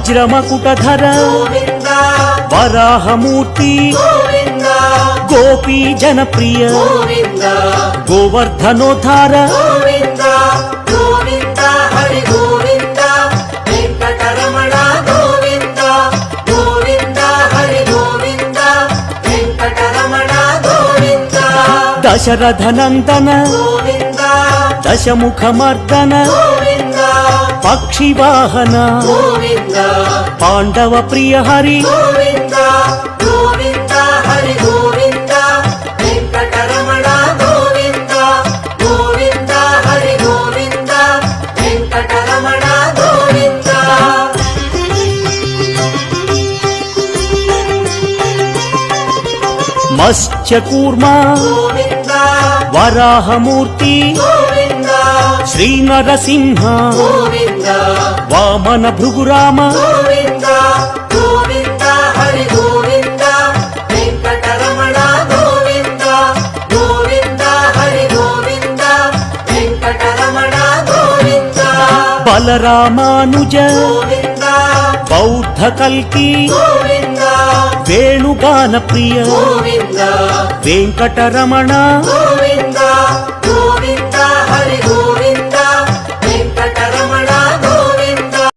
వజ్రమకుటధర గోవింద వరాహమూర్తి గోవింద గోపీ జనప్రియ గోవింద గోవర్ధనోద్ధార గోవింద గోవింద హరి గోవింద వెంకటరమణ గోవింద గోవింద హరి గోవింద వెంకటరమణ గోవింద దశరథనందన గోవింద దశముఖమర్దన గోవింద పక్షివాహన గోవింద పాండవ ప్రియ హరి గోవింద గోవింద హరి గోవింద వెంకటరమణ గోవింద గోవింద హరి గోవింద వెంకటరమణ గోవింద మత్స్యకూర్మ గోవింద వరాహమూర్తి గోవింద శ్రీనరసింహ గోవింద వామన భృగురామ గోవింద గోవింద హరి గోవింద వెంకటరమణ గోవింద గోవింద హరి గోవింద వెంకటరమణ గోవింద బలరామానుజ గోవింద బౌద్ధ కల్కి గోవింద వేణుగాన ప్రియ గోవింద వెంకటరమణ గోవింద